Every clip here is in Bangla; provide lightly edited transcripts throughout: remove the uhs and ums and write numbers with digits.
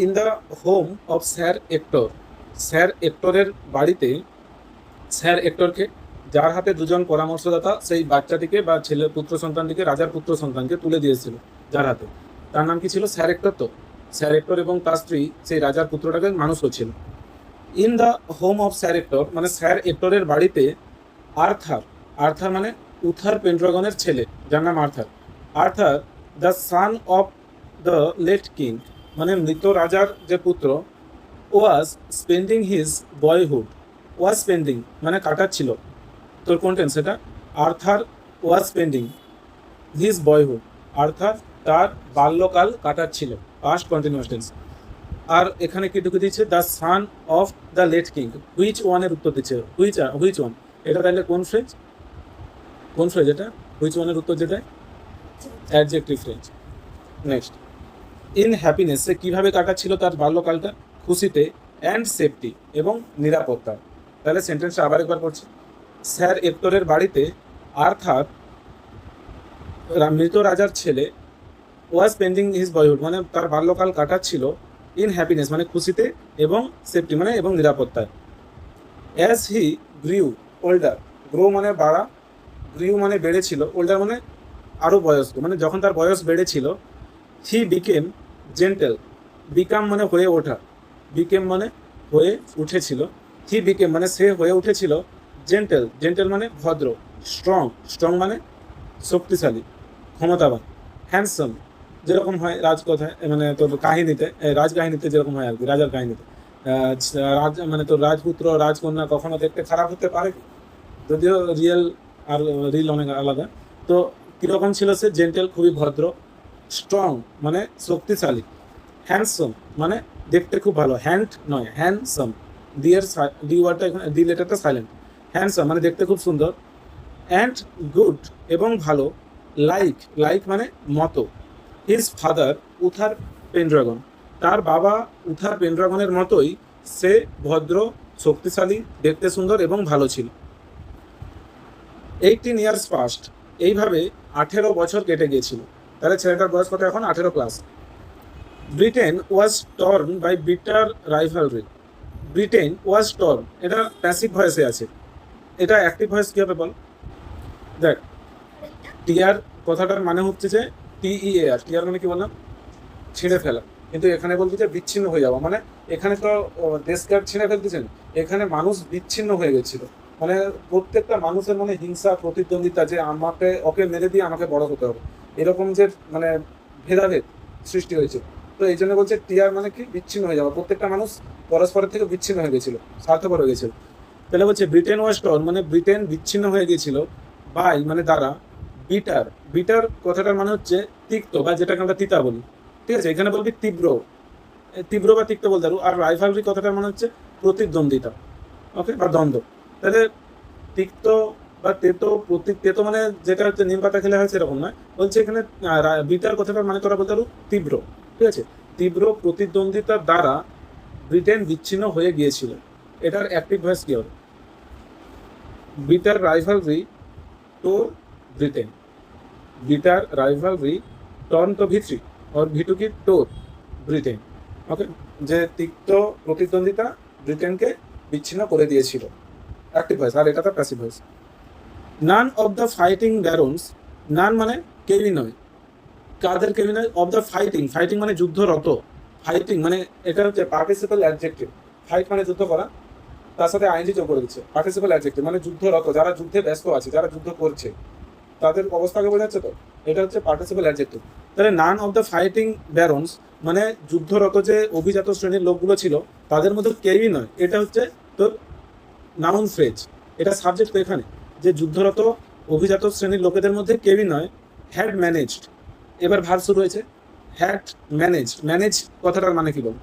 In the home of sir actor, sir এক্টরের বাড়িতে, স্যার এক্টরকে, যার হাতে দুজন পরামর্শদাতা সেই বাচ্চাটিকে বা ছেলে পুত্র সন্তানটিকে, রাজার পুত্র সন্তানকে তুলে দিয়েছিল, যার হাতে, তার নাম কি ছিল? Sir Ector. তো স্যার এক্টর এবং তার স্ত্রী সেই রাজার পুত্রটাকে মানুষ করছিল। In the home of sir Ector মানে স্যার এক্টরের বাড়িতে, আর্থার, আর্থার মানে উথার পেন্ড্রাগনের ছেলে, যার নাম Arthur, Arthur the son of the late king মানে মৃত রাজার যে পুত্র, was spending his boyhood, was spending মানে কাটাচ্ছিল, তোর কোন টেন্স এটা? Arthur was spending his boyhood, অর্থাৎ তার বাল্যকাল কাটাচ্ছিল, পাস্ট কন্টিনিউয়াস টেন্স। আর এখানে কি ঢুকে দিচ্ছে? The son of the late king, which ওয়ানের উত্তর দিচ্ছে, হুইচ ওয়ান, এটা তাহলে কোন ফ্রেজ? কোন ফ্রেজ এটা? হুইচ ওয়ানের উত্তর যেটা adjective phrase. Next, in happiness, সে কীভাবে কাটাচ্ছিল তার বাল্যকালটা? খুশিতে, অ্যান্ড সেফটি এবং নিরাপত্তা। তাহলে সেন্টেন্সটা আবার একবার পড়ছি। স্যার এক্টরের বাড়িতে আর্থার, মৃত রাজার ছেলে, ওয়াজ স্পেন্ডিং হিজ বয়হুড মানে তার বাল্যকাল কাটাচ্ছিল, ইন হ্যাপিনেস মানে খুশিতে, এবং সেফটি মানে এবং নিরাপত্তায়। অ্যাজ হি গ্রিউ ওল্ডার, গ্রো মানে বাড়া, গ্রিউ মানে বেড়েছিল, ওল্ডার মানে আরও বয়স্ক, মানে যখন তার বয়স বেড়েছিল, হি বিকেম জেন্টেল, বিকাম মানে হয়ে ওঠা, বিকেম মানে হয়ে উঠেছিল, হি বিকেম মানে সে হয়ে উঠেছিল, জেন্টেল, জেন্টেল মানে ভদ্র, স্ট্রং, স্ট্রং মানে শক্তিশালী, ক্ষমতাবান, হ্যান্ডসাম যেরকম হয় রাজকথায় মানে তোর কাহিনীতে, রাজকাহিনীতে যেরকম হয় আর কি, রাজার কাহিনীতে, রাজ মানে তোর রাজপুত্র রাজকন্যা কখনো দেখতে খারাপ হতে পারে কি? যদিও রিয়েল আর রিল অনেক আলাদা। তো কীরকম ছিল সে? জেন্টেল খুবই ভদ্র, স্ট্রং মানে শক্তিশালী, হ্যান্ডসাম মানে দেখতে খুব ভালো, হ্যান্ড নয় হ্যান্ডসাম, ডি ওয়ার্ডটা এখানে, ডি লেটারটা সাইলেন্ট, হ্যান্ডসাম মানে দেখতে খুব সুন্দর, অ্যান্ড গুড এবং ভালো, লাইক, লাইক মানে মতো, হিজ ফাদার উথার পেন্ড্রাগন তার বাবা উথার পেন্ড্রাগনের মতোই সে ভদ্র, শক্তিশালী, দেখতে সুন্দর এবং ভালো ছিল। 18 ইয়ার্স পাস্ট, এইভাবে 18 বছর কেটে গিয়েছিল। তাহলে ছেলেটার বয়স কত এখন? 18 plus. Britain was torn by bitter rivalry, Britain was torn এটা প্যাসিভ ভয়েসে আছে, এটা অ্যাক্টিভ ভয়েস কী হবে বল? দেখ, টিয়ার কথাটার মানে হচ্ছে যে টিইএআর, টিয়ার মানে কি বললাম? ছিঁড়ে ফেলা, কিন্তু এখানে বলতে যে বিচ্ছিন্ন হয়ে যাওয়া, মানে এখানে তো দেশকে ছিঁড়ে ফেলতেছেন, এখানে মানুষ বিচ্ছিন্ন হয়ে গেছিল, মানে প্রত্যেকটা মানুষের মনে হিংসা, প্রতিদ্বন্দ্বিতা, যে আমাকে ওকে মেরে দিয়ে আমাকে বড় হতে হবে, এরকম যে মানে ভেদাভেদ সৃষ্টি হয়েছে। তো এই জন্য বলছে টিয়ার মানে কি? বিচ্ছিন্ন হয়ে যাওয়া, প্রত্যেকটা মানুষ পরস্পরের থেকে বিচ্ছিন্ন হয়ে গেছিল, স্বার্থপর হয়ে গেছিল। তাহলে বলছে ব্রিটেন ওয়াজ টর্ন মানে ব্রিটেন বিচ্ছিন্ন হয়ে গিয়েছিল, বাই মানে দ্বারা, বিটার, বিটার কথাটার মানে হচ্ছে তিক্ত, বা যেটাকে আমরা তিতা বলি, ঠিক আছে? এখানে বলবি তীব্র, তীব্র বা তিক্ত বলতে পারবো। আর রাইভালরি কথাটার মানে হচ্ছে প্রতিদ্বন্দ্বিতা, ওকে, বা দ্বন্দ্ব। তাহলে তিক্ত বা তেতো, তেতো মানে যেটা হচ্ছে নিম পাতা খেলে হয় সেরকম নয়, বলছে এখানে বিটার কথাটার মানে তোরা বলতে পারবো তীব্র, ঠিক আছে? তীব্র প্রতিদ্বন্দ্বিতার দ্বারা ব্রিটেন বিচ্ছিন্ন হয়ে গিয়েছিল, এটার অ্যাক্টিভ ভয়েস কি হবে? বিটার রাইভালরি তো ব্রিটেন, বিটার রাইভালরি টর্ন তো ভিত্রি, और ভিটু কি? তো ব্রিটেন, ওকে, যে তিক্ত প্রতিদ্বন্দ্বিতা ব্রিটেনকে বিচ্ছিন্ন করে দিয়েছিল, অ্যাক্টিভ ভয়েস। আর এটা তো passive voice. None of the fighting barons, none মানে কেউই নয়, কাদের কেউই নয়? অফ দ্য ফাইটিং, ফাইটিং মানে যুদ্ধরত, ফাইটিং মানে এটা হচ্ছে পার্টিসিপাল অ্যাডজেক্টিভ, ফাইট মানে যুদ্ধ করা, তার সাথে আইনজি যোগ করে দিচ্ছে, পার্টিসিপাল অ্যাডজেক্টিভ মানে যুদ্ধরত, যারা যুদ্ধে ব্যস্ত আছে, যারা যুদ্ধ করছে তাদের অবস্থাকে বোঝাচ্ছে, তো এটা হচ্ছে পার্টিসিপাল অ্যাডজেক্টিভ। তাহলে নান অফ দ্য ফাইটিং ব্যারন্স মানে যুদ্ধরত যে অভিজাত শ্রেণীর লোকগুলো ছিল তাদের মধ্যে কেউই নয়, এটা হচ্ছে তোর নাউন ফ্রেজ, এটা সাবজেক্ট তো এখানে, যে যুদ্ধরত অভিজাত শ্রেণীর লোকেদের মধ্যে কেউই নয়, হ্যাড ম্যানেজড, এবার ভার শুরু হয়েছে, হ্যাড ম্যানেজ, ম্যানেজ কথাটার মানে কি বল?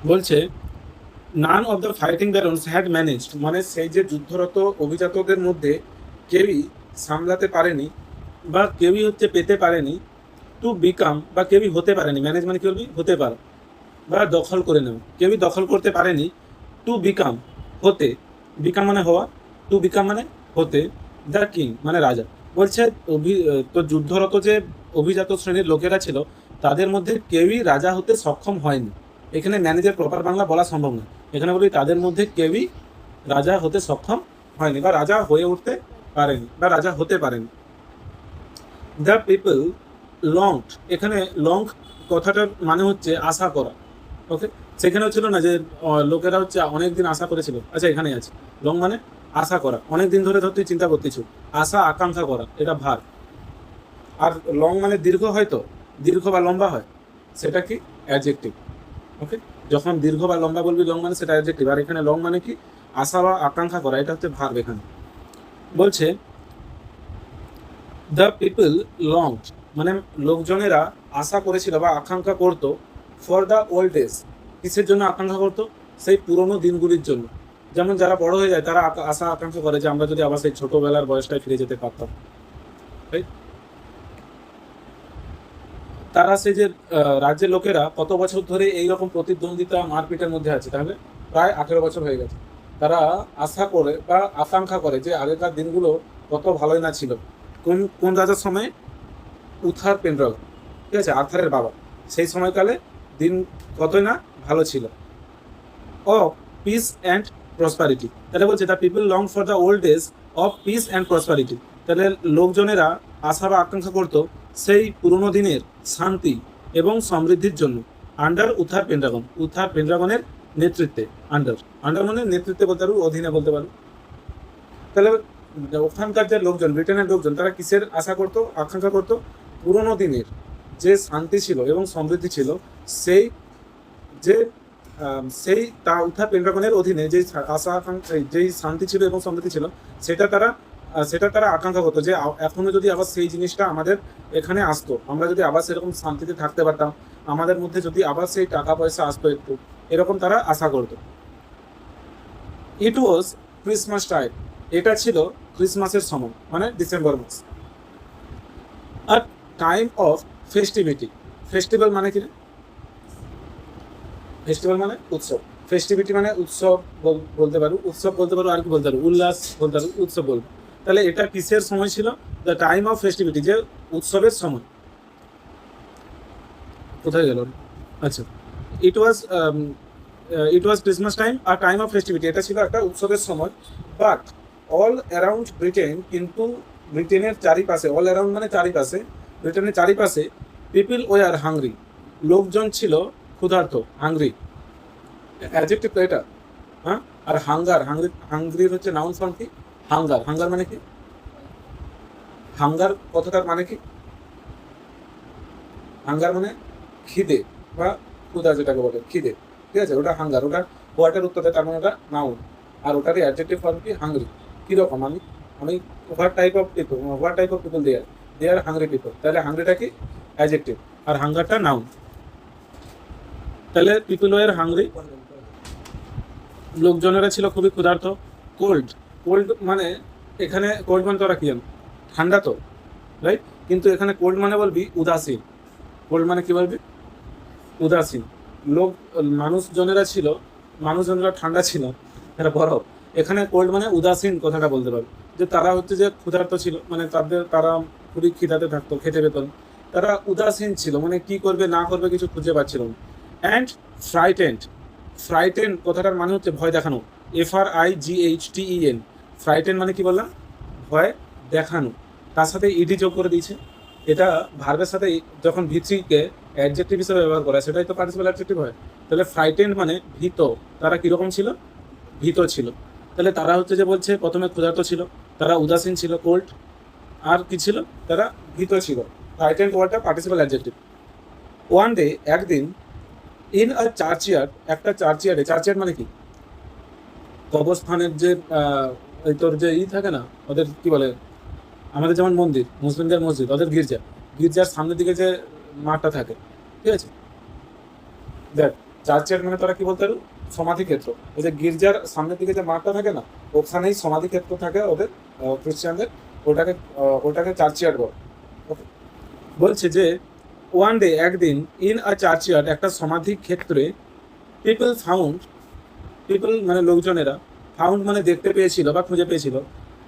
বলছে নান of the fighting barons had managed মানে সেই যে যুদ্ধরত অভিজাতদের মধ্যে কেউই সামলাতে পারেনি, বা কেউই হচ্ছে পেতে পারেনি, টু বিকাম বা কেউই হতে পারেনি, ম্যানেজ মানে কি বলবি? হতে পারে, বা দখল করে নেওয়া, কেউই দখল করতে পারেনি, টু বিকাম হতে, বিকাম মানে হওয়া, টু বিকাম মানে হতে, দ্য কিং মানে রাজা। বলছে তো যুদ্ধরত যে অভিজাত শ্রেণীর লোকেরা ছিল তাদের মধ্যে কেউই রাজা হতে সক্ষম হয়নি। এখানে ম্যানেজের প্রপার বাংলা বলা সম্ভব না, এখানে বলি তাদের মধ্যে কেউই রাজা হতে সক্ষম হয়নি বা রাজা হয়ে উঠতে পারেনি বা রাজা হতে পারেনি। দ্য পিপল লং, এখানে লং কথাটার মানে হচ্ছে আশা করা। ওকে, সেখানেও ছিল না যে লোকেরা হচ্ছে অনেক দিন আশা করেছিল, আচ্ছা এখানেই আছে। লং মানে আশা করা, অনেক দিন ধরে ধর তুই চিন্তা করতেছ, আশা আকাঙ্ক্ষা করা, এটা ভার। আর লং মানে দীর্ঘ হয়, তো দীর্ঘ বা লম্বা হয়, সেটা কি অ্যাডজেক্টিভ। ওকে, যখন দীর্ঘ বা লম্বা বলবি লং মানে সেটা অ্যাডজেক্টিভ, আর এখানে লং মানে কি আশা বা আকাঙ্ক্ষা করা, এটা হচ্ছে ভার্ব। এখানে বলছে দ্য পিপল লং মানে লোকজনেরা আশা করেছিল বা আকাঙ্ক্ষা করতো, ফর দ্য ওল্ড ডেজ, কিসের জন্য আকাঙ্ক্ষা করতো, সেই পুরনো দিনগুলির জন্য। যেমন যারা বড় হয়ে যায় তারা আশা আকাঙ্ক্ষা করে যে আমরা যদি আবার সেই ছোটবেলার বয়সটায় ফিরে যেতে পারতাম। তারা সেই যে রাজ্যের লোকেরা কত বছর ধরে এইরকম প্রতিদ্বন্দ্বিতা মারপিটের মধ্যে আছে, তাহলে প্রায় 18 বছর হয়ে গেছে। তারা আশা করে বা আকাঙ্ক্ষা করে যে আগেকার দিনগুলো কত ভালোই না ছিল। কোন কোন রাজার সময়? উথার পেন্ড্রাগন, ঠিক আছে, আর্থারের বাবা। সেই সময়কালে দিন কতই না ভালো ছিল। অফ পিস অ্যান্ড প্রসপারিটি, তাহলে বলছে the people long for the old days of piece and prosperity, তাহলে লোকজনেরা আশা বা আকাঙ্ক্ষা করতো সেই পুরনো দিনের শান্তি এবং সমৃদ্ধির জন্য। আন্ডার উথার পেন্ড্রাগন, উথার পেন্ড্রাগনের নেতৃত্বে। আন্ডার, আন্ডার মানে নেতৃত্বে বলতে পারো, অধীনে বলতে পারো। তাহলে ওখানকার যে লোকজন, ব্রিটেনের লোকজন, তারা কিসের আশা করতো, আকাঙ্ক্ষা করতো? পুরনো দিনের যে শান্তি ছিল এবং সমৃদ্ধি ছিল, সেই যে তা উথার পেন্ড্রাগনের অধীনে যেই আশা আকাঙ্ক্ষা, যেই শান্তি ছিল এবং সমৃদ্ধি ছিল, সেটা তারা আকাঙ্ক্ষা করতো যে এখনো যদি আবার সেই জিনিসটা আমাদের এখানে আসতো, আমরা যদি আবার সেরকম শান্তিতে থাকতে পারতাম, আমাদের মধ্যে যদি আবার সেই টাকা পয়সা আসতো একটু, এরকম তারা আশা করতো। ইট ওয়াজ ক্রিসমাস টাইম, এটা ছিল ক্রিসমাসের সময়, মানে ডিসেম্বর মাস। আর টাইম অফ ফেস্টিভিটি, ফেস্টিভ্যাল মানে কি? ফেস্টিভ্যাল মানে উৎসব, ফেস্টিভিটি মানে উৎসব বলতে পারো, উৎসব বলতে পারো, আর কি বলতে পারো, উল্লাস বলতে পারো, উৎসব বলবো। তাহলে এটা কিসের সময় ছিল? দ্য টাইম অফ ফেস্টিভিটি, যে উৎসবের সময়। কোথায় গেল? আচ্ছা, ইট ওয়াজ ক্রিসমাস টাইম আর টাইম অফ ফেস্টিভিটি, এটা ছিল একটা উৎসবের সময়। বাট অল অ্যারাউন্ড ব্রিটেন, কিন্তু ব্রিটেনের চারিপাশে, অল অ্যারাউন্ড মানে চারিপাশে, ব্রিটেনের চারিপাশে, পিপল ওয়ার হাংরি, লোকজন ছিল ক্ষুধার্ত, হাংরি, অ্যাডজেক্টিভ তো এটা, হ্যাঁ। আর হাঙ্গার, হাংরির হচ্ছে নাউন ফর্ম কি? হাঙ্গার, হাঙ্গার মানে কি? হাঙ্গার কথাটার মানে কি? হাঙ্গার মানে খিদে বা ক্ষুধা, যেটাকে বলে খিদে, ঠিক আছে, ওটা হাঙ্গার। ওটা হোয়াটের উত্তর দেয়, তার মানে ওটা নাউন। আর ওটারই অ্যাডজেক্টিভ ফর্ম কি? হাংরি। কীরকম? আমি what type of people they are hungry people, তাহলে হাংরিটা কি? অ্যাডজেক্টিভ, আর হাঙ্গারটা নাউন। তাহলে পিপল ওয়ার হাংরি, লোকজনেরা ছিল খুবই ক্ষুধার্ত। কোল্ড, কোল্ড মানে এখানে কোল্ড মানে তোরা কি জানো? ঠান্ডা তো, রাইট? কিন্তু এখানে কোল্ড মানে বলবি উদাসীন। কোল্ড মানে কি বলবি? উদাসীন। মানুষজনেরা ঠান্ডা ছিল, এরা বরফ। এখানে কোল্ড মানে উদাসীন কথাটা বলতে পারবে, যে তারা হচ্ছে যে ক্ষুধার্ত ছিল, মানে তারা খুবই খিদাতে থাকতো, খেতে পেত না। তারা উদাসীন ছিল, মানে কি করবে না করবে কিছু খুঁজে পাচ্ছিল না। অ্যান্ড ফ্রাইটেন্ড, ফ্রাইটেন কথাটার মানে হচ্ছে ভয় দেখানো, FRIGHTEN। ফ্রাইটেন মানে কি বললাম? ভয় দেখানো। তার সাথে ইডি যোগ করে দিয়েছে। এটা ভার্বের সাথে যখন ভিত্রিকে অ্যাডজেক্টিভ হিসেবে ব্যবহার করা হয়, সেটাই তো পার্টিসিপাল অ্যাডজেক্টিভ হয়। তাহলে ফ্রাইটেন্ড মানে ভীত। তারা কীরকম ছিল? ভীত ছিল। তাহলে তারা হচ্ছে যে বলছে প্রথমে ক্ষুধার্ত ছিল, তারা উদাসীন ছিল, কোল্ড, আর কি ছিল? তারা ভীত ছিল। ফ্রাইটেন্ড ওয়ার্ডটা পার্টিসিপাল অ্যাডজেক্টিভ। ওয়ান ডে, একদিন, ইন আ চার্চইয়ার্ড, একটা চার্চইয়ার্ডে, চার্চইয়ার্ড মানে কি? কবরস্থানের যে তোর যে থাকে না, ওদের কি বলে, আমাদের যেমন মন্দির, মুসলিমদের মসজিদ, ওদের গির্জা, গির্জার সামনের দিকে যে মাঠটা থাকে, ঠিক আছে, দেখ চার্চের মানে তোরা কি বলতে পারো? সমাধি ক্ষেত্র। ওই যে গির্জার সামনের দিকে যে মাঠটা থাকে না, ওখানেই সমাধি ক্ষেত্র থাকে ওদের খ্রিস্টানদের, ওটাকে চার্চইয়ার্ড বলে। বলছে যে ওয়ান ডে, একদিন, ইন আ চার্চইয়ার্ড, একটা সমাধি ক্ষেত্রে, পিপল ফাউন্ড, পিপল মানে লোকজনেরা, ফাউন্ড মানে দেখতে পেয়েছিল বা খুঁজে পেয়েছিল,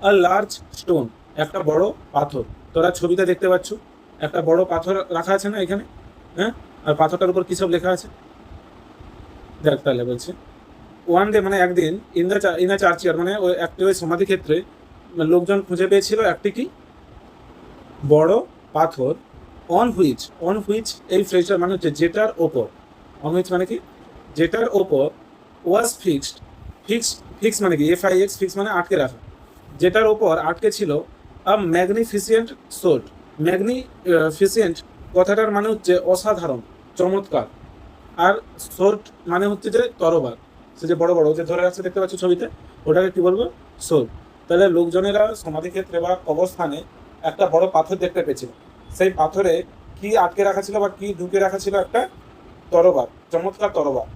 আ লার্জ স্টোন, একটা বড় পাথর। তোরা ছবিতে দেখতে পাচ্ছ একটা বড় পাথর রাখা আছে না এখানে, হ্যাঁ, আর পাথরটার উপর কী সব লেখা আছে দেখ। তাহলে বলছে ওয়ান ডে মানে একদিন ইন দ্য চার্চ ইয়ার মানে ওই সমাধি ক্ষেত্রে লোকজন খুঁজে পেয়েছিল একটি কি বড় পাথর, অন হুইচ এই ফ্রেজটার মানে হচ্ছে যেটার ওপর, অন হুইচ মানে কি যেটার ওপর, ওয়াজ ফিক্স মানে কি FIX, ফিক্স মানে আটকে রাখা, যেটার ওপর আটকে ছিল আ ম্যাগনিফিসিয়েন্ট সোর্ড। ম্যাগনিফিসিয়েন্ট কথাটার মানে হচ্ছে অসাধারণ, চমৎকার। আর সোর্ড মানে হচ্ছে যে তরবার, সে যে বড় বড় যে ধরে রাখছে দেখতে পাচ্ছ ছবিতে, ওটাকে কি বলবো, সোর্ড। তাহলে লোকজনেরা সমাধিক্ষেত্রে বা কবরস্থানে একটা বড় পাথর দেখতে পেয়েছিল, সেই পাথরে কি আটকে রাখা ছিল বা কি ঢুকে রাখা ছিল, একটা তরবার, চমৎকার তরবার।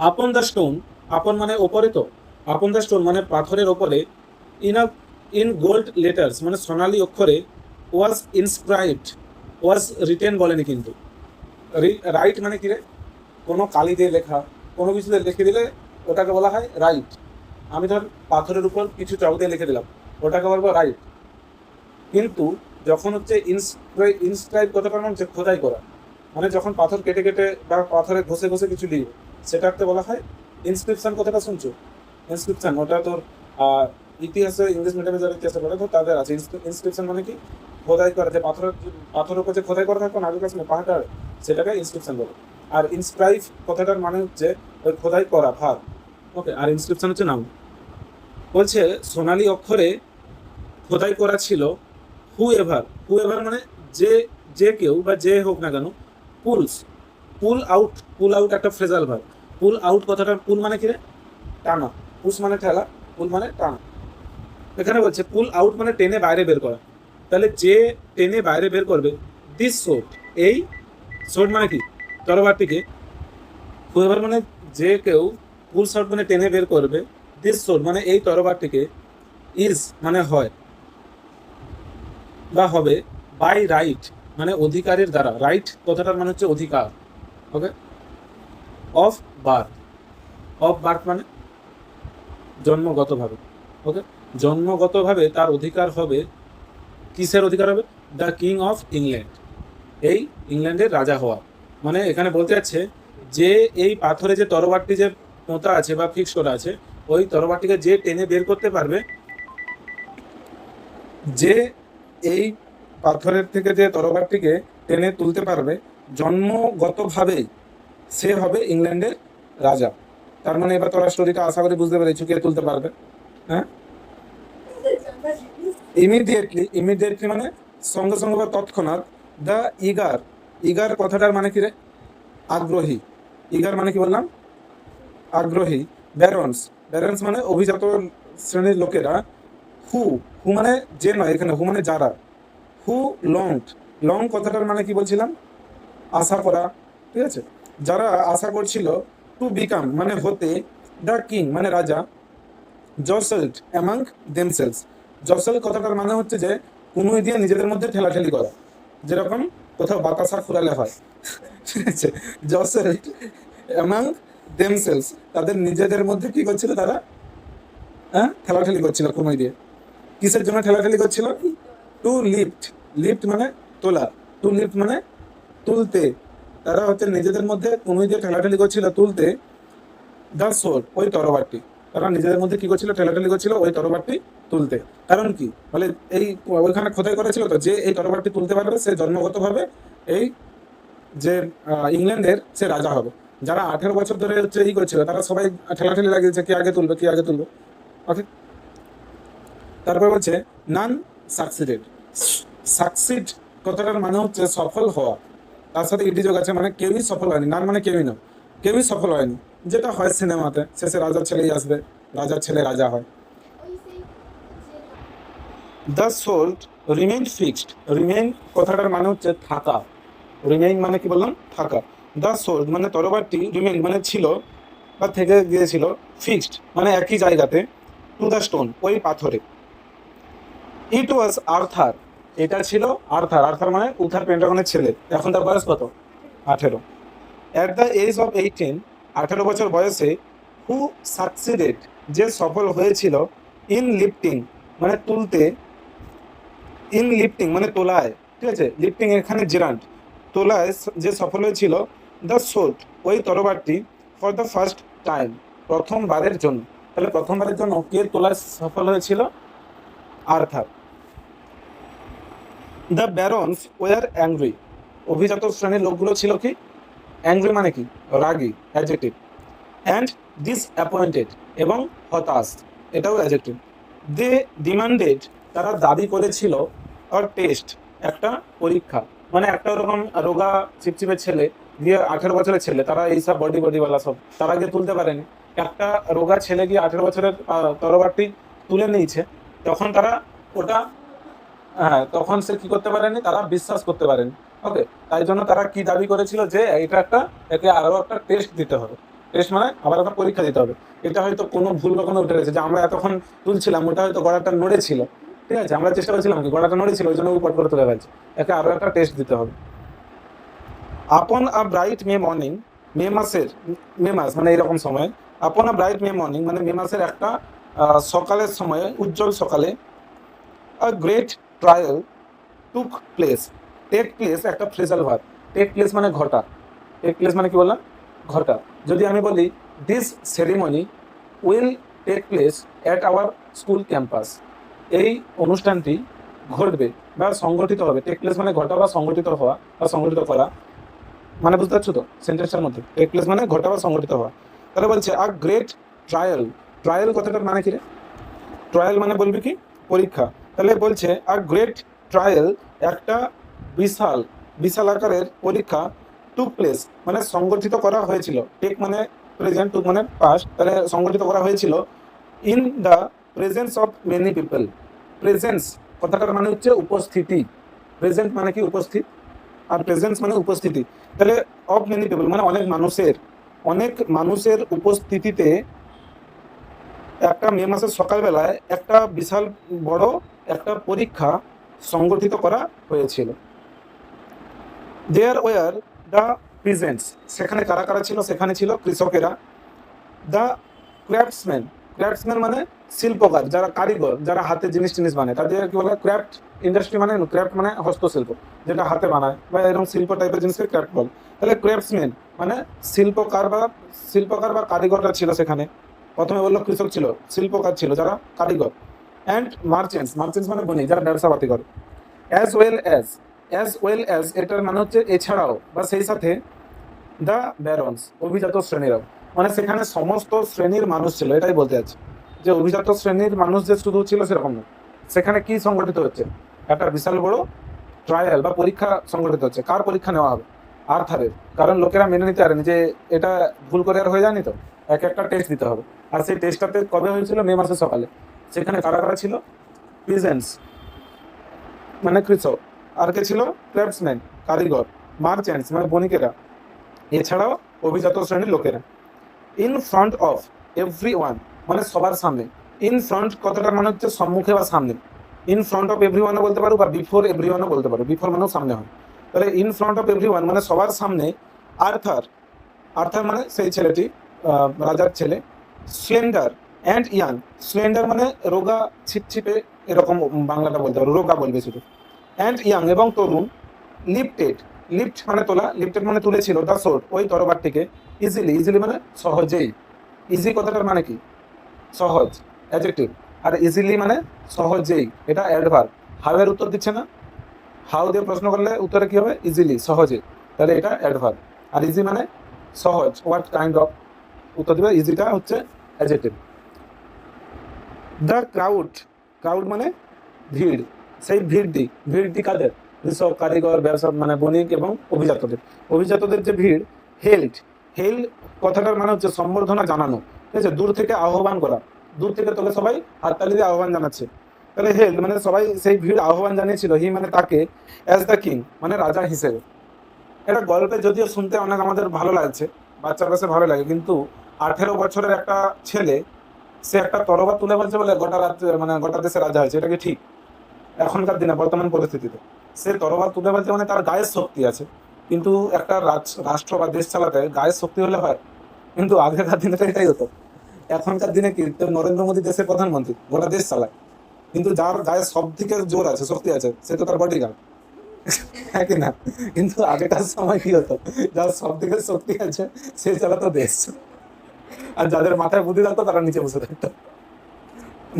আপন দ্য স্টোন, আপন মানে ওপরে, তো আপন দ্য স্টোন মানে পাথরের ওপরে, in a in gold letters মানে সোনালী অক্ষরে, ওয়াজ ইনস্ক্রাইবড, ওয়াজ রিটেন বলেনি কিন্তু, রাইট মানে কি রে, কোনো কালি দিয়ে লেখা, কোনো কিছুতে লিখে দিলে ওটাকে বলা হয় রাইট। আমি ধর পাথরের উপর কিছু চক দিয়ে লিখে দিলাম, ওটাকে বলবো রাইট। কিন্তু যখন হচ্ছে ইনস্ক্রাইব কথাটা মানে হচ্ছে খোদাই করা, মানে যখন পাথর কেটে কেটে বা পাথরে ঘষে ঘষে কিছু লিখবে, সেটাকে বলা হয় ইনস্ক্রিপশন। কথাটা শুনছো, ইনস্ক্রিপশন, ওটা তোর ইতিহাসে, ইংলিশ মিডিয়ামে যারা ইতিহাসে পড়ে তো তাদের আছে। ইনস্ক্রিপশন মানে কি খোদাই করা, যে পাথরের উপর যে খোদাই করা থাকতো না আগের কাছে পাহাড়, সেটাকে ইনস্ক্রিপশন বলে। আর ইনস্ক্রাইব কথাটার মানে হচ্ছে ওই খোদাই করা ভার। ওকে, আর ইনস্ক্রিপশন হচ্ছে নাম। বলছে সোনালী অক্ষরে খোদাই করা ছিল হু এভার মানে যে যে কেউ বা যে হোক না কেন, পুলস পুল আউট একটা ফ্রেজাল ভার। পুল আউট কথাটা, পুল মানে কি রে, টানা, পুশ মানে ঠেলা, পুল মানে টানা। এখানে বলছে পুল আউট মানে টেনে বাইরে বের করা। তাহলে যে টেনে বাইরে বের করবে, দিস সোর্ড, এই সোর্ড মানে কি তরবারটিকে, হুয়েভার মানে যে কেউ, পুল শট মানে টেনে বের করবে, দিস সোর্ড মানে এই তরবারটিকে, ইজ মানে হয় বা হবে, বাই রাইট মানে অধিকারের দ্বারা, রাইট কথাটার মানে হচ্ছে অধিকার। ওকে, অফ বার্থ মানে জন্মগতভাবে। ওকে, জন্মগতভাবে তার অধিকার হবে, কিসের অধিকার হবে, দ্য কিং অফ ইংল্যান্ড, এই ইংল্যান্ডের রাজা হওয়া। মানে এখানে বলতে যাচ্ছে যে এই পাথরে যে তরবারটি যে পোঁতা আছে বা ফিক্স করা আছে, ওই তরবারটিকে যে টেনে বের করতে পারবে, যে এই পাথরের থেকে যে তরবারটিকে টেনে তুলতে পারবে, জন্মগতভাবেই সে হবে ইংল্যান্ডের রাজা। তার মানে এবার তোরা স্টোরিটা আশা করি বুঝতে পেরেছো, কে তুলতে পারবে। হ্যাঁ, ইমিডিয়েটলি মানে সঙ্গে সঙ্গে বা তৎক্ষণাৎ। দ্য ইগার কথাটার মানে কি রে, আগ্রহী। ইগার মানে কি বললাম, আগ্রহী। ব্যারন্স মানে অভিজাত শ্রেণীর লোকেরা। হু হু মানে যে নয়, এখানে হু মানে যারা। হু লং কথাটার মানে কি বলছিলাম, আশা করা, ঠিক আছে। যারা আশা করছিল, টু বিকাম মানে হতে, দ্য কিং মানে রাজা, জসেল্ট অ্যামাং দেমসেলস। জসেল কথাটার মানে হচ্ছে যে কুনুই দিয়ে নিজেদের মধ্যে ঠেলাঠেলি করা, যেরকম কোথাও বাতাসা ফুরালে হয়, ঠিক আছে। জসেল্ট অ্যামাং দেমসেলস, তাদের নিজেদের মধ্যে কি করছিল তারা, হ্যাঁ, ঠেলাঠেলি করছিল কুনুই দিয়ে। কিসের জন্য ঠেলাঠেলি করছিল, টু লিফট মানে তোলা, টু লিফট মানে তুলতে। তারা হচ্ছে নিজেদের মধ্যে কুনুই দিয়ে ঠেলাঠেলি করছিল তুলতে, দ্য সোর্ড ওই তরবারটি। তারা নিজেদের মধ্যে কি করছিল, ঠেলাঠেলি করছিল ওই তরবারটি তুলতে। কারণ কি বলে, এই ওইখানে খোদাই করেছিল তো, যে এই তরবারটি তুলতে পারবে সে জন্মগতভাবে এই যে ইংল্যান্ডের সে রাজা হবে। যারা 18 বছর ধরে হচ্ছে ই করছিল, তারা সবাই ঠেলাঠেলি লাগিয়েছে কে আগে তুলবে, কে আগে তুলবে। ওকে, তারপর বলছে নান সাকসিড কথাটার মানে হচ্ছে সফল হওয়া, তার সাথে ইটি যোগ আছে, মানে কেউই সফল হয়নি। নান মানে কেউই না, কেউই সফল হয়নি। যেটা হয় সিনেমাতে, শেষে রাজার ছেলেই আসবে, রাজার ছেলে রাজা হয়। দ্য সোল্ড রিমেইন কথাটার মানে হচ্ছে থাকা। রিমেইন মানে কি বললাম, থাকা। দ্য সোল্ড মানে তরবারটি, রিমেইন মানে ছিল বা থেকে গিয়েছিল, ফিক্সড মানে একই জায়গাতে, টু দ্য স্টোন ওই পাথরে। ইট ওয়াজ আর্থার, এটা ছিল আর্থার মানে উথার পেন্টাগনের ছেলে। এখন তার বয়স কত, 18। অ্যাট দ্য এজ অফ 18, 18 বছর বয়সে, হু সাকসিডেড যে সফল হয়েছিল, ইন লিফটিং মানে তুলতে, ইন লিফটিং মানে তোলায়, ঠিক আছে। লিফটিং এখানে জেরান্ট, তোলায় যে সফল হয়েছিল, দ্য শোট ওই তরবারটি, ফর দ্য ফার্স্ট টাইম প্রথমবারের জন্য। তাহলে প্রথমবারের জন্য কে তোলায় সফল হয়েছিল? Arthur. The barons were angry, অভিজাত শ্রেণীর লোকগুলো ছিল কি? অ্যাংরি মানে কি? রাগী, অ্যাডজেক্টিভ। অ্যান্ড ডিসঅ্যাপয়েন্টেড, এবং হতাশ, এটাও অ্যাডজেক্টিভ। দে ডিমান্ডেড, তারা দাবি করেছিল, আর টেস্ট, একটা পরীক্ষা। মানে একটা ওরকম রোগা চিপচিপের ছেলে গিয়ে 18 বছরের ছেলে, তারা এইসব বডিওয়ালা সব তারা গিয়ে তুলতে পারেনি। একটা রোগা ছেলে গিয়ে 18 বছরের তরবারটি তুলে নিয়েছে, তখন তারা ওটা, হ্যাঁ, তখন সে কি করতে পারেনি, তারা বিশ্বাস করতে পারেনি। ওকে, তাই জন্য তারা কি দাবি করেছিল, যে এটা একটা, একে আরো একটা টেস্ট দিতে হবে। টেস্ট মানে আবার একটা পরীক্ষা দিতে হবে। এটা হয়তো কোনো ভুল রকম উঠে গেছে, যে আমরা এতক্ষণ তুলছিলাম, ওটা হয়তো গড়াটা নড়েছিল, ঠিক আছে, আমরা চেষ্টা করেছিলাম কি গড়াটা নড়েছিল, ওই জন্য উপর করে তুলে ফেলছে, একে আরো একটা টেস্ট দিতে হবে। আপন আ ব্রাইট মে মর্নিং, মে মাসের, মে মাস মানে এরকম সময়, আপন আ ব্রাইট মে মর্নিং মানে মে মাসের একটা সকালের সময়ে, উজ্জ্বল সকালে, a great trial took place. Take place একটা ফ্রেজাল ভার্ব। টেক প্লেস মানে ঘটা। টেক প্লেস মানে কি বললাম? ঘটা। যদি আমি বলি this ceremony will take place at our school campus, এই অনুষ্ঠানটি ঘটবে বা সংগঠিত হবে। টেক প্লেস মানে ঘটা বা সংগঠিত হওয়া বা সংগঠিত করা, মানে বুঝতে পারছো তো সেন্টেন্সটার মধ্যে? টেক প্লেস মানে ঘটা বা সংগঠিত হওয়া। তাহলে বলছে আ গ্রেট ট্রায়াল। ট্রায়াল কথাটার মানে কি রে? ট্রায়াল মানে বলবি কি? পরীক্ষা। তাহলে বলছে আ গ্রেট ট্রায়াল, একটা বিশাল বিশাল আকারের পরীক্ষা, টুক প্লেস মানে সংগঠিত করা হয়েছিল। টেক মানে প্রেজেন্ট, টুক মানে পাস্ট, তাহলে সংগঠিত করা হয়েছিল in the presence of many people. Presence কথাটার মানে হচ্ছে উপস্থিতি। প্রেজেন্ট মানে কি? উপস্থিত। আর প্রেজেন্স মানে উপস্থিতি। তাহলে অফ মেনি পিপল মানে অনেক মানুষের উপস্থিতিতে একটা মে মাসের সকালবেলায় একটা বিশাল বড় একটা পরীক্ষা সংগঠিত করা হয়েছিল। দেয়ার ওয়ার দ্য পিজেন্টস, সেখানে কারা কারা ছিল? সেখানে ছিল কৃষকেরা। দ্য ক্রাফটসম্যান, ক্রাফটসম্যান মানে শিল্পকার, যারা কারিগর, যারা হাতে জিনিস টিনিস বানায়, তাদের কি বলে? ক্রাফট ইন্ডাস্ট্রি মানে, ক্রাফট মানে হস্তশিল্প, যেটা হাতে বানায় বা এরকম শিল্প টাইপের জিনিসকে ক্রাফট বলে। তাহলে ক্রাফটসম্যান মানে শিল্পকার বা কারিগররা ছিল সেখানে। প্রথমে বললো কৃষক ছিল, শিল্পকার ছিল যারা কারিগর। অ্যান্ড মার্চেন্টস, মার্চেন্টস মানে বণিক, যারা ব্যবসাপাতি করে। অ্যাজ ওয়েল অ্যাজ এটার মানে হচ্ছে এছাড়াও বা সেই সাথে, দ্য ব্যারনস অভিজাত শ্রেণীরাও, মানে সেখানে সমস্ত শ্রেণীর মানুষ ছিল, এটাই বলতে চাচ্ছি। যে অভিজাত শ্রেণীর মানুষ যে শুধু ছিল সেরকম না, সেখানে কি সংগঠিত হচ্ছে? একটা বিশাল বড় ট্রায়াল বা পরীক্ষা সংগঠিত হচ্ছে। কার পরীক্ষা নেওয়া হবে? আর্থারের। কারণ লোকেরা মেনে নিতে পারেনি যে এটা ভুল করে আর হয়ে যায়নি, তো এক একটা টেস্ট দিতে হবে। আর সেই টেস্টটাতে কবে হয়েছিল? মে মাসের সকালে। সেখানে কারা কারা ছিল? পিজেন্টস মানে কৃষক, আর কে ছিল? ক্রাফটসম্যান কারিগর, মার্চেন্টস মানে বণিকেরা, এছাড়াও অভিজাত শ্রেণীর লোকেরা। In front of every one মানে সবার সামনে। ইন ফ্রন্ট কথাটার মানে হচ্ছে সম্মুখে বা সামনে। ইন ফ্রন্ট অফ এভরি ওয়ানও বলতে পারো বা বিফোর এভরি ওয়ানও বলতে পারো। বিফোর মানেও সামনে হয়। তাহলে in front of every one মানে সবার সামনে। আর্থার, আর্থার মানে সেই ছেলেটি, রাজার ছেলে। স্লেন্ডার অ্যান্ড ইয়াং, স্লেন্ডার মানে রোগা ছিপছিপে, এরকম বাংলাটা বলতে পারো, রোগা বলবে শুধু। অ্যান্ড ইয়াং এবং তরুণ। লিফটেড, লিফট মানে তোলা, লিফটেড মানে তুলেছিল, দ্য সোর্ড ওই তরবারটিকে। ইজিলি, ইজিলি মানে সহজেই। ইজি কথাটার মানে কি? সহজ, অ্যাডজেক্টিভ। আর ইজিলি মানে সহজেই, এটা অ্যাডভার্ব। হাউ এর উত্তর দিচ্ছে না? হাউ দিয়ে প্রশ্ন করলে উত্তরে কি হবে? ইজিলি, সহজে। তাহলে এটা অ্যাডভার্ব। আর ইজি মানে সহজ। হোয়াট কাইন্ড অফ, উত্তর দিবে ইজিটা হচ্ছে অ্যাডজেক্টিভ। দ্য ক্রাউড, ক্রাউড মানে ভিড়। সেই ভিড়টি কাদের? কৃষক, কারিগর, ব্যবসা মানে বণিক এবং অভিজাতদের। অভিজাতদের যে ভিড়। হেল কথাটার মানে হচ্ছে সম্বর্ধনা জানানো, ঠিক আছে, দূর থেকে আহ্বান করা। দূর থেকে তোকে সবাই হাততালি দিয়ে আহ্বান জানাচ্ছে। তাহলে হেল মানে সবাই সেই ভিড় আহ্বান জানিয়েছিল, হি মানে তাকে, অ্যাজ দ্য কিং মানে রাজা হিসেবে। এটা গল্পে যদিও শুনতে অনেক আমাদের ভালো লাগছে, বাচ্চার কাছে ভালো লাগে, কিন্তু 18 বছরের একটা ছেলে, সে একটা তরোয়াল তুলে বলছে বলে গোটা রাজ্য মানে গোটা দেশে রাজা হয়েছে, এটা কি ঠিক? এখনকার দিনে বর্তমান পরিস্থিতিতে সে তরোয়াল তুলে বলছে মানে তার গায়ের শক্তি আছে। কিন্তু একটা রাষ্ট্র বা দেশ চালাতে গায়ের শক্তি হলে হয়? কিন্তু আগেকার দিনে তো এটাই হতো। এখনকার দিনে কি তো নরেন্দ্র মোদী দেশের প্রধানমন্ত্রী, গোটা দেশ চালায়, কিন্তু যার গায়ে সব থেকে জোর আছে, শক্তি আছে, সে তো তার বডিগার্ড। হ্যাঁ কি না? কিন্তু আগেকার সময় কি হতো, যার সব দিকে শক্তি আছে সে চালাতো দেশ, আর যাদের মাথায় বুদ্ধি থাকতো তারা নিচে বসে থাকতো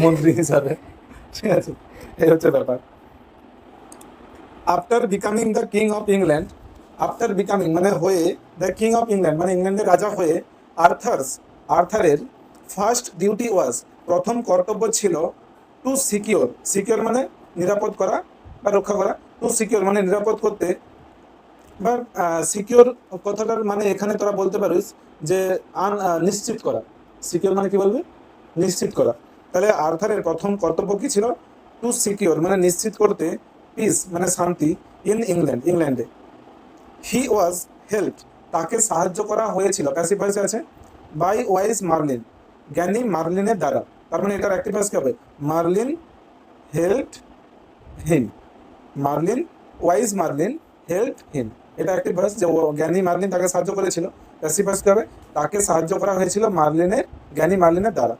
মন্ত্রী হিসাবে। ঠিক আছে, এই হচ্ছে ব্যাপার। After becoming the king of England, after becoming মানে হয়ে, দ্য কিং অফ ইংল্যান্ড মানে ইংল্যান্ডের রাজা হয়ে, আর্থারের ফার্স্ট ডিউটি ওয়াজ, প্রথম কর্তব্য ছিল টু সিকিওর, সিকিওর মানে নিরাপদ করা বা রক্ষা করা, টু সিকিওর মানে নিরাপদ করতে, বা সিকিওর কথাটার মানে এখানে তোরা বলতে পারিস যে নিশ্চিত করা। সিকিওর মানে কি বলবি? নিশ্চিত করা। তাহলে আর্থারের প্রথম কর্তব্য কি ছিল? টু সিকিওর মানে নিশ্চিত করতে, পিস মানে শান্তি, ইন ইংল্যান্ডে। হি ওয়াজ হেল্প, তাকে সাহায্য করা হয়েছিল, প্যাসিভ ভয়েসে আছে, বাই ওয়াইজ মার্লিন, জ্ঞানী মার্লিনের দ্বারা। তার মানে এটার অ্যাক্টিভ ভয়েস কি হবে? Merlin help him, Merlin help him, এটা একটি ভয়েস যে জ্ঞানী মার্লিন তাকে সাহায্য করেছিল। প্যাসিভ ভয়েস কি হবে? তাকে সাহায্য করা হয়েছিল জ্ঞানী মার্লিনের দ্বারা।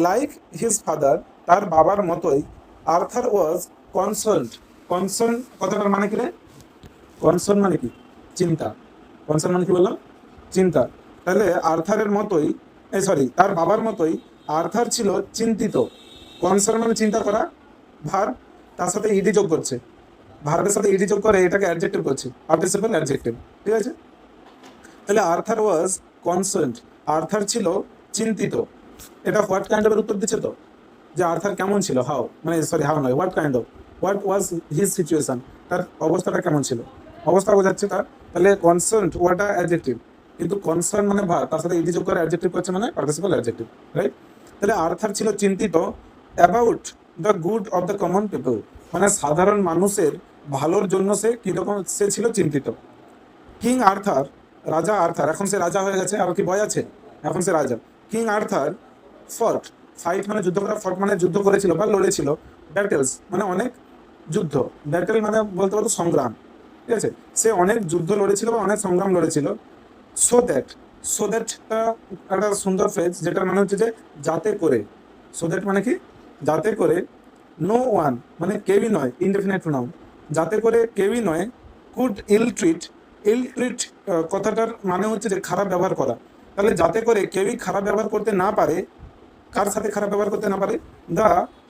লাইক হিজ ফাদার, তার বাবার মতোই, আর্থার ওয়াজ কনসার্ন কথাটার মানে কি রে? কনসার্ন মানে কি? চিন্তা। কনসার্ন মানে কি বললাম? চিন্তা। তাহলে আর্থারের মতোই, তার বাবার মতোই আর্থার ছিল চিন্তিত। কনসার্ন মানে চিন্তা করা, ভার্ব, তার সাথে ইডি যোগ করছে, ভার্বের সাথে ইডি যোগ করে এটাকে অ্যাডজেক্টিভ করছে, পার্টিসিপল অ্যাডজেক্টিভ। ঠিক আছে, তাহলে আর্থার ওয়াজ কনসার্ন, আর্থার ছিল চিন্তিত। এটা হোয়াট কাইন্ড অফ এর উত্তর দিচ্ছে তো, যে আর্থার কেমন ছিল, হাউ মানে হাউ নয়, what kind of, what was his situation, তার অবস্থাটা কেমন ছিল, অবস্থা বোঝাচ্ছে তার। তাহলে কনসার্ন ওয়াটা অ্যাডজেক্টিভ, কিন্তু কনসার্ন মানে ভার, তার সাথে ইডি যোগ করে অ্যাডজেক্টিভ করছে মানে পার্টিসিপল অ্যাডজেক্টিভ, রাইট? তাহলে আর্থার ছিল চিন্তিত about the good of the common people, মানে সাধারণ মানুষের ভালোর জন্য সে কিরকম সে ছিল চিন্তিত। কিং আর্থার, রাজা আর্থার, এখন সে রাজা হয়ে গেছে, আর কি বয় আছে, এখন সে রাজা। কিং আর্থার ফট, ফাইট মানে যুদ্ধ করা, ফট মানে যুদ্ধ করেছিল বা লড়েছিল, ব্যাটেলস মানে অনেক যুদ্ধ, ব্যাটেল মানে বলতে পারো সংগ্রাম। ঠিক আছে, সে অনেক যুদ্ধ লড়েছিল বা অনেক সংগ্রাম লড়েছিল। সো দ্যাট, একটা সুন্দর ফ্রেজ, যেটার মানে হচ্ছে যে যাতে করে। সো দ্যাট মানে কি? যাতে করে। নো ওয়ান মানে কেউই নয়, ইনডেফিনাইট প্রোনাউন, যাতে করে কেউই নয়, কুড ইল ট্রিট কথাটার মানে হচ্ছে যে খারাপ ব্যবহার করা। তাহলে যাতে করে কেউই খারাপ ব্যবহার করতে না পারে, কার সাথে খারাপ ব্যবহার করতে না পারে? দ্য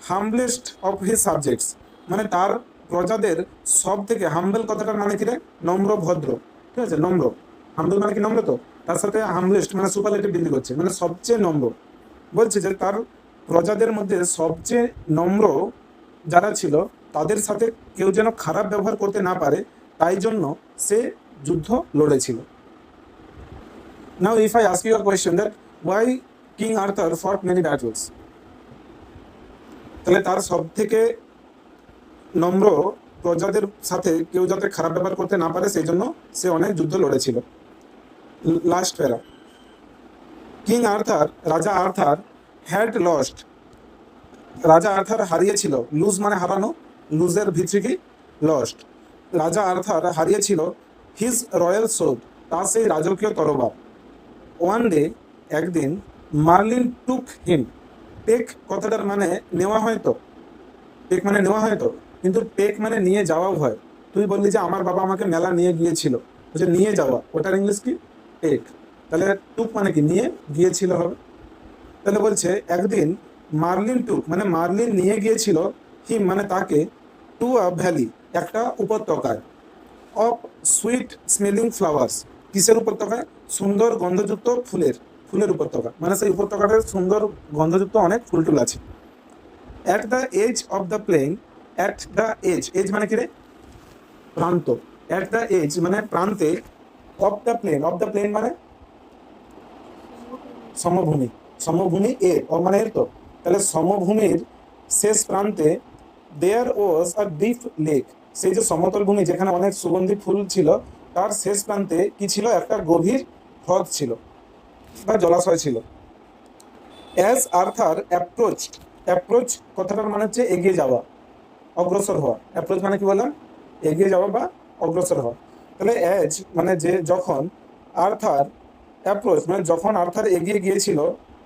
হাম্বলেস্ট অফ হিজ সাবজেক্টস, মানে তার প্রজাদের সব থেকে, হাম্বল কথাটার মানে কি রে? নম্র ভদ্র। ঠিক আছে, নম্র, হাম্বল মানে কি? নম্র। তো তার সাথে হাম্বলেস্ট মানে সুপারলেটিভ বৃদ্ধি করছে, মানে সবচেয়ে নম্র। বলছে যে তার প্রজাদের মধ্যে সবচেয়ে নম্র যারা ছিল, তাদের সাথে কেউ যেন খারাপ ব্যবহার করতে না পারে, তাই জন্য সে যুদ্ধ লড়েছিল। Now if I ask you a question that why king Arthur fought many battles, তাহলে তার সব থেকে নম্র প্রজাদের সাথে কেউ যাতে খারাপ ব্যবহার করতে না পারে সেই জন্য সে অনেক যুদ্ধ লড়েছিল। লাস্ট প্যারা, কিং আর্থার, রাজা আর্থার, হ্যাড লস্ট, রাজা আর্থার হারিয়েছিল, লুজ মানে হারানো, লুজের ভিতরে কি? লস্ট। রাজা আর্থার হারিয়েছিল হিজ রয়্যাল সোর্ড, তার সেই রাজকীয় তরবার। ওয়ান ডে, একদিন, মার্লিন টুক হিম, টেক কথাটার মানে নেওয়া হয়তো, টেক মানে নেওয়া হয়তো, কিন্তু টেক মানে নিয়ে যাওয়াও হয়। তুই বললি যে আমার বাবা আমাকে মেলা নিয়ে গিয়েছিল, বলছে নিয়ে যাওয়া, ওটার ইংলিশ কি? টেক। তাহলে টুক মানে কি? নিয়ে গিয়েছিল হবে। তাহলে বলছে একদিন মার্লিন টুক মানে মার্লিন নিয়ে গিয়েছিল হিম মানে তাকে, টু আ ভ্যালি, একটা উপত্যকায়, অফ সুইট স্মেলিং ফ্লাওয়ার্স, কিসের উপত্যকায়? সুন্দর গন্ধযুক্ত ফুলের উপত্যকা, মানে সেই উপত্যকাটার সুন্দর গন্ধযুক্ত অনেক ফুল টুল আছে। At the edge of the plane, at the edge, edge মানে কি রে? প্রান্ত। অ্যাট দ্য এজ মানে প্রান্তে, অফ দ্য প্লেন মানে সমভূমি, সমভূমি এর, মানে এর তো, তাহলে সমভূমির শেষ প্রান্তে, দেয়ার ওয়াজ আ ডিপ লেক, সেই যে সমতল ভূমি যেখানে অনেক সুগন্ধি ফুল ছিল, তার শেষ প্রান্তে কি ছিল? একটা গভীর হ্রদ ছিল বা জলাশয় ছিল। অ্যাজ আর্থার অ্যাপ্রোচ কথাটার মানে হচ্ছে এগিয়ে যাওয়া, অগ্রসর হওয়া। অ্যাপ্রোচ মানে কি বললাম? এগিয়ে যাওয়া বা অগ্রসর হওয়া। তাহলে অ্যাজ মানে যে, যখন, আর্থার অ্যাপ্রোচ মানে যখন আর্থার এগিয়ে গিয়েছিল,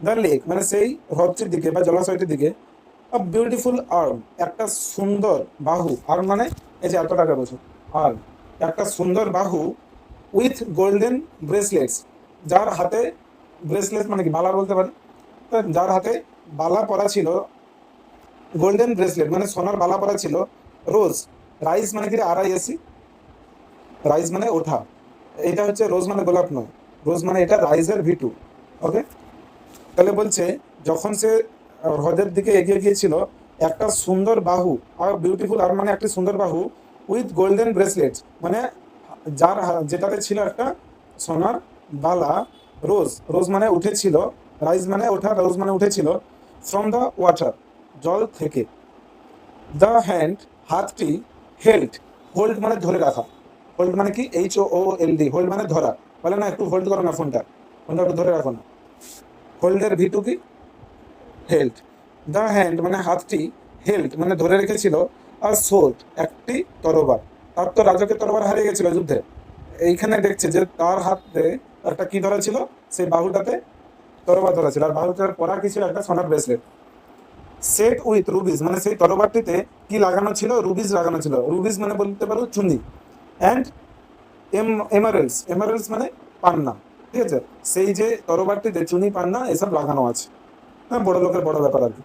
দ্য লেক মানে সেই হ্রদটির দিকে বা জলাশয়টির দিকে, আ বিউটিফুল আর্ম একটা সুন্দর বাহু, আর্ম মানে এই যে এত টাকা বছর। আর একটা সুন্দর বাহু উইথ গোল্ডেন ব্রেসলেটস, যার হাতে ব্রেসলেট মানে কি বালা বলতে পারে, তো যার হাতে বালা পরা ছিল, গোল্ডেন ব্রেসলেট মানে সোনার বালা পরা ছিল। রোজ, রাইস মানে কি RISE, রাইস মানে ওঠা, এটা হচ্ছে রোজ মানে গোলাপ নয়, রোজ মানে এটা রাইজের V2। ওকে, তাহলে বলছে যখন সে হ্রদের দিকে এগিয়ে গিয়েছিল, একটা সুন্দর বাহু, আর বিউটিফুল আর মানে একটি সুন্দর বাহু, উইথ গোল্ডেন ব্রেসলেট মানে যার যেটাতে ছিল একটা সোনার বালা, রোজ, রোজ মানে উঠেছিল, রাইজ মানে ওঠা, রোজ মানে উঠেছিল, ফ্রম দ্য ওয়াটার, জল থেকে। দ্য হ্যান্ড, হাতটি, হেল্ড, হোল্ড মানে ধরে রাখা, হোল্ড মানে কি HOLD, হোল্ড মানে ধরা, বলে না একটু হোল্ড করো না ফোনটা, ফোনটা একটু ধরে রাখো না, হোল্ডের V2 কি হেল্ড। দ্য হ্যান্ড মানে হাতটি, হেল্ড মানে ধরে রেখেছিল, আর সোর্ড একটি তরবার। তার তো রাজকের তরবার হারিয়ে গেছিল যুদ্ধে, এইখানে দেখছে যে তার হাতে একটা কি ধরা ছিল, সেই বাহুটাতে তরবার ধরা ছিল, আর বাহুটার পরা কি ছিল, একটা সোনার ব্রেসলেট। সেট উইথ রুবিস মানে সেই তরবারটিতে কি লাগানো ছিল, রুবিস লাগানো ছিল, রুবিস মানে বলতে পারো চুনি, অ্যান্ড এমারেলস, এমারেলস মানে পান্না, ঠিক আছে, সেই যে তরবারটিতে চুনি পান্না এসব লাগানো আছে। হ্যাঁ, বড় লোকের বড় ব্যাপার আর কি।